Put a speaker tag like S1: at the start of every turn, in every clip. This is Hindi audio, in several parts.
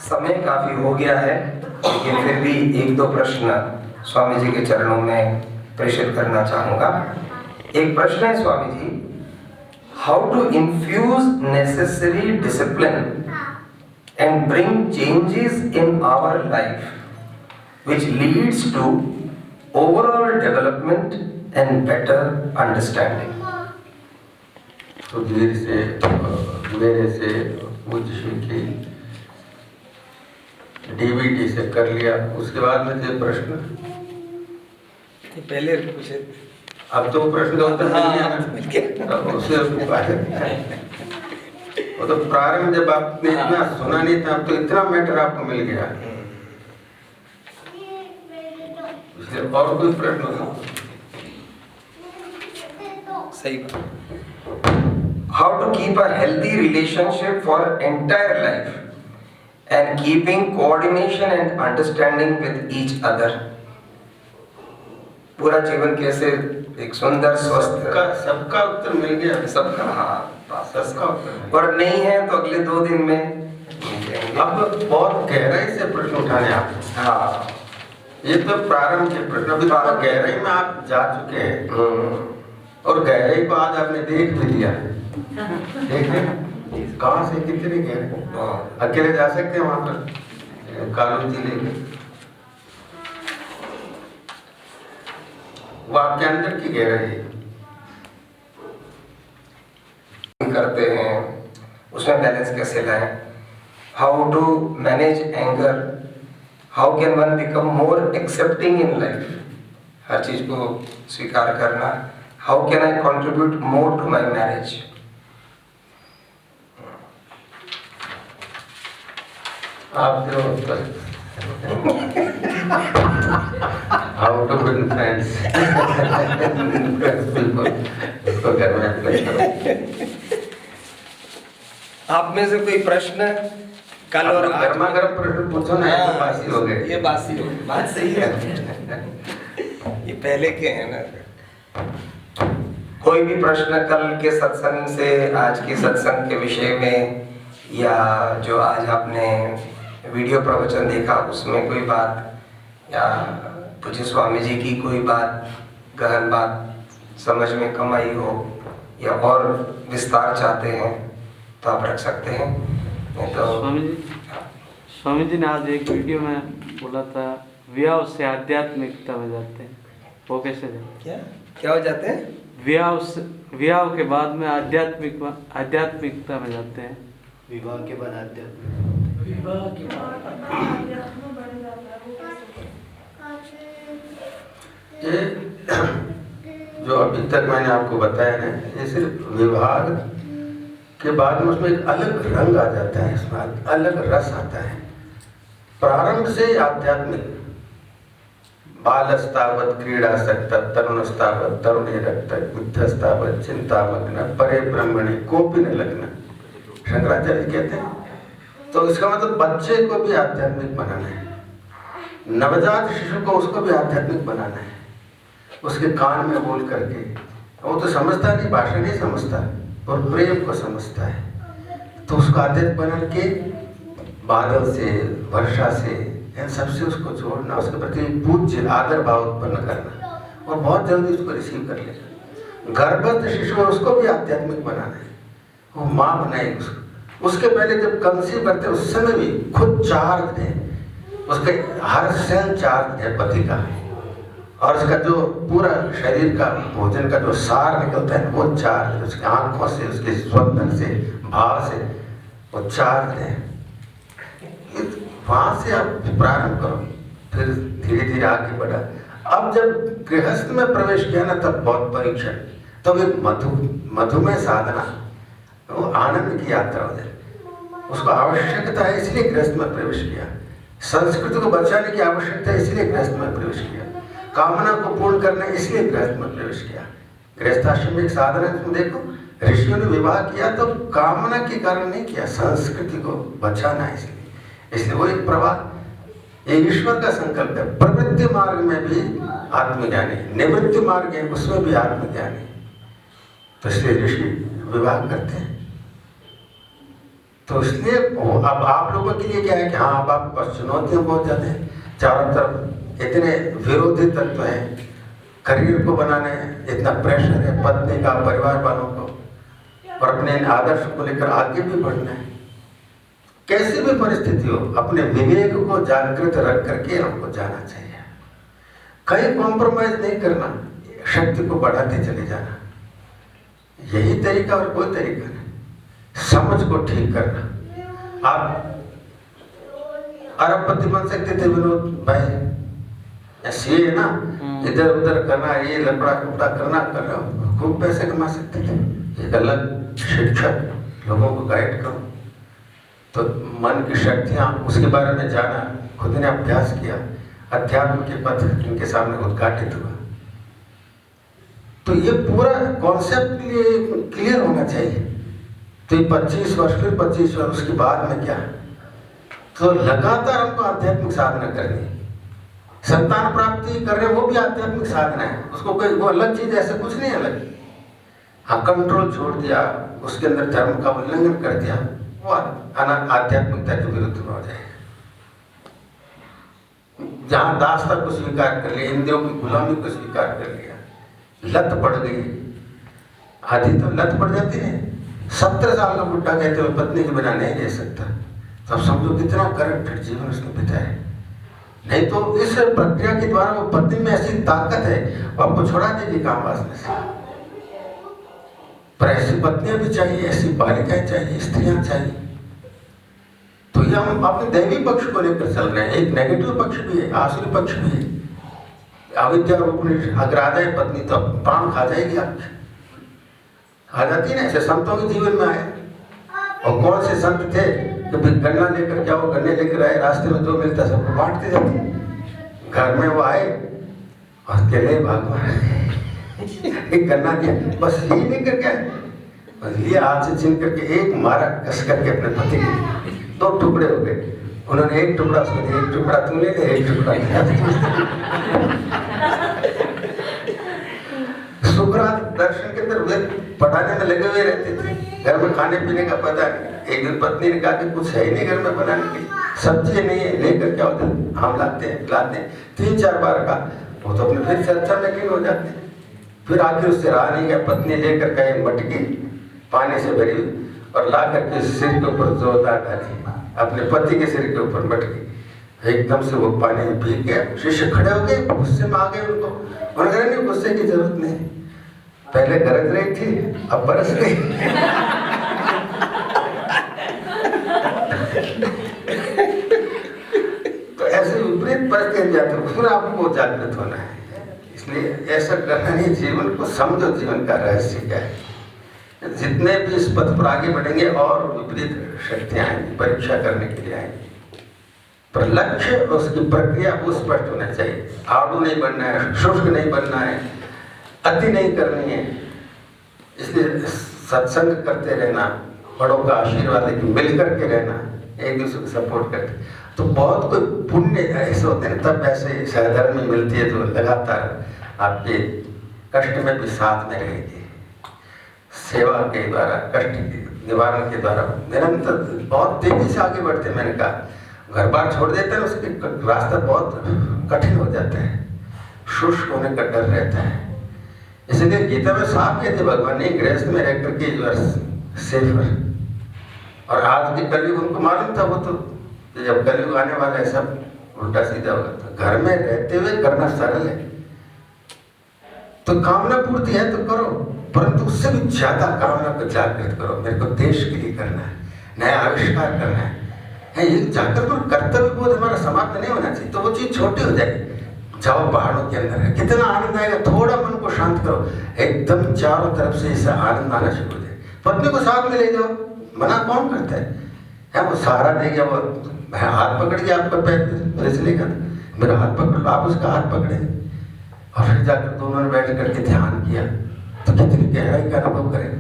S1: समय काफी हो गया है, लेकिन फिर भी एक दो प्रश्न स्वामी जी के चरणों में प्रेषित करना चाहूंगा। एक प्रश्न है Swami ji, how to infuse necessary discipline and bring changes in our life which leads to overall development and better understanding.
S2: तो धीरे से मेरे से पूज्य श्री की डीवीडी से कर लिया, उसके बाद में थे प्रश्न
S1: पहले पूछे,
S2: अब तो प्रश्न का उत्तर मिल गया। उससे वो तो प्रारंभ जब आपने इतना सुना नहीं था, अब तो इतना मैटर आपको मिल गया, इसलिए और कोई प्रश्न हो
S1: सही बात। How to keep a healthy relationship for entire life and keeping coordination and understanding with each other। पूरा जीवन कैसे एक सुंदर स्वस्थ,
S2: सबका उत्तर मिल गया,
S1: सबका, हाँ
S2: सबका उत्तर।
S1: और नहीं है तो अगले 2 दिन में मिल जाएंगे।
S2: अब बहुत गहराई से प्रश्न उठाने आप,
S1: हाँ
S2: ये तो प्रारंभ के प्रश्न, अभी तो गहराई में आप जा चुके हैं और गहराई को आज आपने देख भी लिया। देख कहाँ से कितने गहरे, अकेले जा सकते हैं वहां पर कानून जी लेके, वो आपके अंदर की गहराई
S1: करते हैं, उसमें बैलेंस कैसे लाएं। How to manage anger, how can one become more accepting in life, हर चीज को स्वीकार करना। How can I contribute more to my marriage.
S2: आप जो हाउ टू विन फ्रेंड्स, इसको घर में अप्लाई करो।
S1: आप में से कोई प्रश्न कल और
S2: गर्मा गर्म प्रश्न पूछो ना, ये बासी हो गए,
S1: ये बासी हो गए, बात सही है। ये पहले के हैं ना। कोई भी प्रश्न कल के सत्संग से आज के सत्संग के विषय में, या जो आज आपने वीडियो प्रवचन देखा उसमें कोई बात, या पूज्य स्वामी जी की कोई बात, गहन बात समझ में कम आई हो, या और विस्तार चाहते हैं तो आप रख सकते हैं। नहीं तो
S3: स्वामी जी ने आज एक वीडियो में बोला था, विवाह से आध्यात्मिकता में जाते हैं, वो कैसे जाते हैं?
S1: क्या हो जाते हैं?
S3: विवाह के बाद में आध्यात्मिकता में जाते हैं।
S4: विवाह के बाद
S2: ये जो अभी तक मैंने आपको बताया ना, ये सिर्फ विवाह के बाद में उसमें एक अलग रंग आ जाता है, इसमें अलग रस आता है। प्रारंभ से आध्यात्मिक, बालस्तावत क्रीडासक्त तरुणस्तावत तरुणी रक्त बुद्धस्तावत चिंतामग्न परे ब्रह्मणि कोपि न लग्न, शंकराचार्य कहते हैं। तो इसका मतलब बच्चे को भी आध्यात्मिक बनाना है, नवजात शिशु को उसको भी आध्यात्मिक बनाना है, उसके कान में बोल करके। वो तो समझता नहीं, भाषा नहीं समझता, और प्रेम को समझता है, तो उसको आध्यात्मिक बना के बादल से, वर्षा से, इन सबसे उसको जोड़ना, उसके प्रति पूज्य आदर भाव उत्पन्न करना, और बहुत जल्दी उसको रिसीव कर लेगा। गर्भस्थ शिशु है, उसको भी आध्यात्मिक बनाना है, वो माँ बनाएगी उसको। उसके पहले जब कंसीव करते उस समय भी खुद चार्ज है, उसके हर सेल चार्ज है पति का, और उसका जो पूरा शरीर का भोजन का जो सार निकलता है वो चार्ज है, उसकी आंखों से, उसके स्पंदन से, भाव से वो चार्ज है। वहां से आप प्रारंभ करो, फिर धीरे धीरे आगे बढ़ा। अब जब गृहस्थ में प्रवेश किया ना, तब बहुत परीक्षण, तब एक मधुमेह साधना, वो आनंद की यात्रा हो जाए। उसको आवश्यकता है इसलिए गृहस्थ में प्रवेश किया, संस्कृति को बचाने की आवश्यकता है इसलिए गृहस्थ में प्रवेश किया, कामना को पूर्ण करना इसलिए गृहस्थ में प्रवेश किया। गृहस्थाश्रम में एक साधना है, देखो ऋषियों ने विवाह किया तो कामना के कारण नहीं किया, संस्कृति को बचाना इसलिए वो एक प्रवाह, ये ईश्वर का संकल्प है। प्रवृत्ति मार्ग में भी आत्मज्ञान है, निवृत्ति मार्ग है उसमें भी आत्मज्ञान है, तो इसलिए ऋषि विवाह करते हैं। तो इसलिए अब आप लोगों के लिए क्या है कि हाँ, अब आपके पास चुनौतियां बहुत ज़्यादा हैं, चारों तरफ इतने विरोधी तत्व हैं, करियर को बनाने इतना प्रेशर है, पत्नी का, परिवार वालों को, और अपने आदर्श को लेकर आगे भी बढ़ना है। कैसी भी परिस्थिति हो, अपने विवेक को जागृत रख करके हमको जाना चाहिए। कहीं कॉम्प्रोमाइज नहीं करना, शक्ति को बढ़ाते चले जाना, यही तरीका और कोई तरीका नहीं। समझ को ठीक करना। आप अरबपति बन सकते थे विनोद भाई, ऐसे है ना, इधर उधर करना, ये लपड़ा कपड़ा करना, खूब पैसे कमा सकते थे। एक अलग शिक्षक, लोगों को गाइड करो, तो मन की शक्तियाँ, उसके बारे में जाना, खुद ने अभ्यास किया, अध्यात्म के पथ इनके सामने उद्घाटित हुआ। तो ये पूरा कॉन्सेप्ट क्लियर होना चाहिए। तो ये 25 वर्ष, फिर 25 वर्ष, उसके बाद में क्या? तो लगातार हमको आध्यात्मिक साधना करनी है। संतान प्राप्ति कर रहे, वो भी आध्यात्मिक साधना है, उसको कोई वो अलग चीज, ऐसे कुछ नहीं अलग। हाँ, कंट्रोल छोड़ दिया, उसके अंदर धर्म का उल्लंघन कर दिया, वो आध्यात्मिकता के विरुद्ध में हो जाएगा। जहाँ दासता को स्वीकार कर लिया, इंद्रियों की गुलामी को स्वीकार कर लिया, लत पड़ गई, आधी तो लत पड़ जाती है। 17 साल का बुढ़ा कहते हुए पत्नी के बिना नहीं रह सकता, तो अब समझो कितना करप्टेड जीवन उसने बिताया। नहीं तो इस प्रक्रिया के द्वारा वो पत्नी में ऐसी ताकत है, वो आपको छोड़ा देगी काम वासना से। पर ऐसी पत्नियां भी चाहिए, ऐसी बालिकाएं चाहिए, स्त्रियां चाहिए। तो ये हम अपने दैवी पक्ष को लेकर चल रहे हैं। एक नेगेटिव पक्ष भी है, आसुरी पक्ष भी है। अविद्या रूपणी अगर आ जाए पत्नी, तो प्राण खा जाएगी आपकी, आ जाती है ना। ऐसे संतों के जीवन में आए, और कौन से संत थे कि गन्ना लेकर क्या, वो गन्ने लेकर आए, रास्ते में जो मिलता सबको बांटते जाते। घर में वो आए और अकेले भगवान एक गन्ना दिया, बस यही लेकर क्या है, बस ये हाथ से छीन करके एक मारा कस करके अपने पति के, 2 टुकड़े हो गए। उन्होंने एक टुकड़ा उसको दिया, एक टुकड़ा तू ले ले, एक टुकड़ा सुकरात दर्शन के अंदर वे पढ़ाने में लगे हुए रहते थे। घर में खाने पीने का पता नहीं। एक दिन पत्नी ने कहा कि कुछ है ही नहीं घर में बनाने के लिए, सब्जी नहीं है, लेकर क्या होता है, हम लाते हैं 3-4 बार का, वो तो अपने फिर से अच्छा लेकिन हो जाते हैं। फिर आखिर उससे रहा नहीं गया, पत्नी लेकर गए मटकी पानी से भरी और ला करके सिर के ऊपर जोरदार डाली, अपने पति के सिर के ऊपर मटकी। एकदम से वो पानी में भीग गया। शिष्य खड़े हो गए, गुस्से में आ गए उनको। उन्होंने नहीं, गुस्से की जरूरत नहीं, पहले गरज रही थी, अब बरस गई। तो ऐसे विपरीत परिस्थिति जाते, फिर आपको जागृत होना है। इसलिए ऐसा करना नहीं, जीवन को समझो, जीवन का रहस्य क्या है। जितने भी इस पथ पर आगे बढ़ेंगे और विपरीत शक्तियां आएंगी, परीक्षा करने के लिए आएंगी, पर लक्ष्य और उसकी प्रक्रिया वो स्पष्ट होना चाहिए। आड़ू नहीं बनना है, शुष्क नहीं बनना है, अति नहीं करनी है। इसलिए सत्संग करते रहना, बड़ों का आशीर्वाद लेके मिल करके रहना, एक दूसरे को सपोर्ट करके, तो बहुत कोई पुण्य ऐसे होते हैं, तब ऐसे सहधर्मी मिलती है जो लगातार आपके कष्ट में भी साथ में रहेगी। सेवा के द्वारा, कष्ट के निवारण के द्वारा निरंतर बहुत तेजी से आगे बढ़ते। मैंने कहा घर बार छोड़ देते हैं, उसके रास्ता बहुत कठिन हो जाता है, शुष्क होने का डर रहता है। इसलिए गीता में साफ कहते भगवान ने, गृहस्थ में रह करके यू आर सेफर। और आज के कलयुग उनको मालूम था, वो तो जब कलयुग आने वाला है सब उल्टा सीधा होगा। तो घर में रहते हुए करना सरल है, तो कामना पूर्ति है तो करो, परंतु उससे भी ज्यादा कामना को जागृत करो। मेरे को देश के लिए करना है, नया आविष्कार करना है। ये जागृत और कर्तव्य बोध हमारा समाप्त नहीं होना चाहिए। तो वो चीज छोटी हो जाएगी। जाओ पहाड़ों के अंदर है, कितना आनंद आएगा। थोड़ा मन को शांत करो, एकदम चारों तरफ से इससे आनंद आना शुरू हो जाए। पत्नी को साथ में ले जाओ, मना कौन करता है? वो सहारा दे गया, वो हाथ पकड़ के आपका पैर फिर लेगा, मेरा हाथ पकड़ लो, आप उसका हाथ पकड़े, और फिर जाकर दोनों ने बैठ करके ध्यान किया, तो कितनी गहराई का अनुभव करें,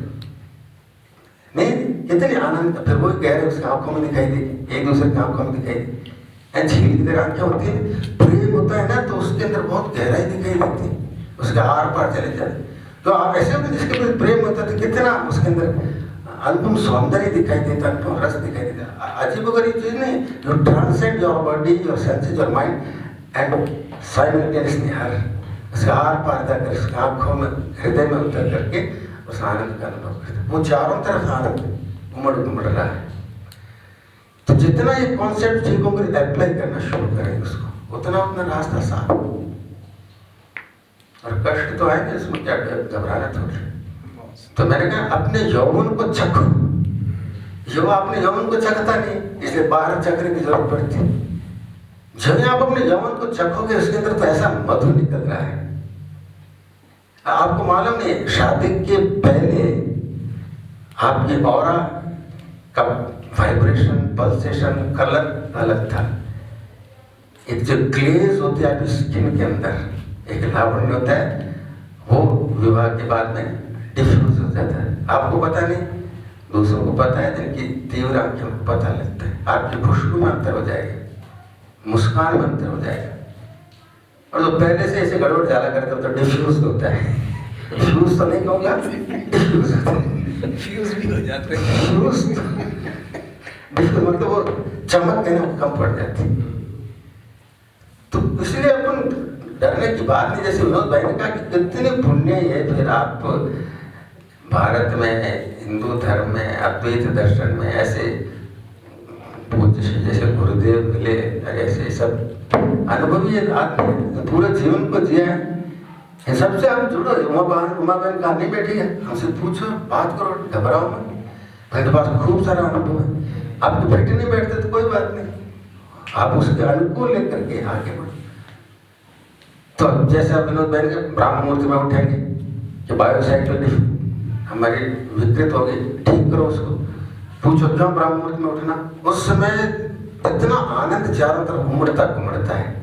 S2: नहीं कितने आनंद। फिर वही गहराई उसकी आंखों में दिखाई देगी, एक दूसरे की आंखों में दिखाई देगी। झील की तरह आंखें होती है, प्रेम होता है ना, तो उसके अंदर बहुत गहराई दिखाई देती है, उसके आर पार चले जाते। तो आप ऐसे होते जिसके प्रति प्रेम होता है, तो कितना उसके अंदर अनुपम सौंदर्य दिखाई देता, अनुपम रस दिखाई देता। अजीबोगरीब चीज नहीं, you transcend your body, your senses, your mind and simultaneously हर उसके आर पार तक उसकी आंखों में, हृदय में उतर करके उस आनंद का अनुभव करते। वो चारों तरफ आनंद उमड़ रहा है। तो जितना ये कॉन्सेप्ट ठीक होकर अप्लाई करना शुरू करेंगे उसको, उतना उतना रास्ता साफ। और कष्ट तो आएंगे, इसमें क्या घबराना थोड़ी। तो मैंने कहा अपने यौवन को चखो। युवा अपने यौवन को चखता नहीं, इसलिए बाहर चखने की जरूरत पड़ती। जब आप अपने यौवन को चखोगे, उसके अंदर तो ऐसा मधु निकल रहा है। आपको मालूम नहीं, शादी के पहले आपकी ऑरा का वाइब्रेशन, पल्सेशन, कलर अलग था। एक जो ग्लेज होती है आपकी स्किन के अंदर, एक लावण्य होता है, वो विवाह के बाद में डिफ्यूज हो जाता है। आपको पता नहीं, दूसरों को पता है, जिनकी तीव्र आंखों को पता लगता है। आपकी खुशबू में अंतर हो जाएगा, मुस्कान में अंतर हो जाएगा। और जो पहले से ऐसे गड़बड़ डाला करते हो तो डिफ्यूज होता है। फ्यूज तो नहीं कहूँगा, डिफ्यूज होता है।
S1: फ्यूज भी हो जाते हैं।
S2: फ्यूज डिफ्यूज मतलब वो चमक है ना, कम पड़ जाती। तो इसलिए अपन डरने की बात नहीं। जैसे विनोद भाई ने कहा कि कितने पुण्य है, फिर आप भारत में हिंदू धर्म में अद्वैत दर्शन में ऐसे पूज्य जैसे गुरुदेव मिले, ऐसे सब अनुभवी आदमी पूरे जीवन को जिया है। इन सबसे आप जुड़ो। उमा बहन कहा नहीं बैठी है, हमसे पूछो, बात करो, घबराओ मत। भाई तो पास खूब सारा अनुभव है। आपके बेटे नहीं बैठते तो कोई बात नहीं, आप उसके अनुकूल लेकर के आगे बढ़ो। तो जैसे आप विनोद बहन के ब्राह्मण मूर्ति में उठेंगे कि बायोसाइकिल हमारी विकृत हो गई, ठीक करो उसको। पूछो क्यों ब्राह्मण मूर्ति में उठना? उस समय इतना आनंद चारों तरफ घुमड़ता है।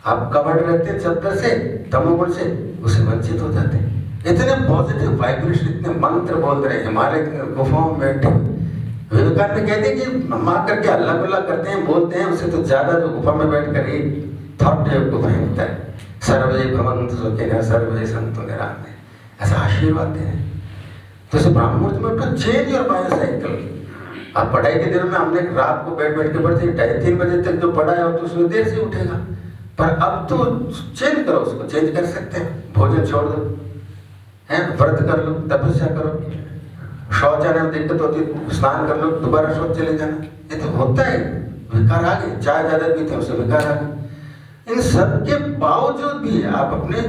S2: आप कवर्ड रहते हैं चद्दर से, तमोगुण से, उसे वंचित हो जाते हैं। इतने पॉजिटिव वाइब्रेशन, इतने मंत्र बोल रहे हैं, हिमालय की गुफाओं में बैठे। विवेकानंद कहते हैं कि हम आकर के अल्लाह गुल्ला करते हैं, बोलते हैं, उससे तो ज्यादा जो गुफा में बैठ कर एक थॉट को फैलता है। सर्वे भवन्तु सुखिनः सर्वे सन्तु निरामयाः, ऐसा आशीर्वाद दे रहे हैं। तो इसे ब्राह्मण मुहूर्त में उठो, चेंज योर बायोसाइकिल। आप पढ़ाई के दिनों में हमने रात को बैठ के पढ़ते 2:30-3 बजे तक जो पढ़ा है तो उसमें देर से उठेगा। पर अब तो चेंज करो, उसको चेंज कर सकते हैं। भोजन छोड़ दो, हैं, व्रत कर लो, तपस्या करो। शौच आने में दिक्कत होती है, स्नान कर लो, दोबारा शौच चले जाना। ये तो होता है, विकार आ गए, चाय ज्यादा पीते हैं उससे विकार आ गए। इन सब के बावजूद भी आप अपने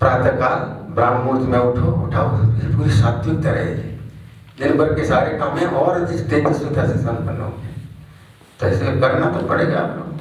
S2: प्रातःकाल ब्राह्मण मुहूर्त में उठाओ, पूरी सात्विकता रहेगी। दिन भर के सारे काम में और अधिक तेजस्विता से संपन्न होंगे। तो ऐसे करना तो पड़ेगा आप लोग।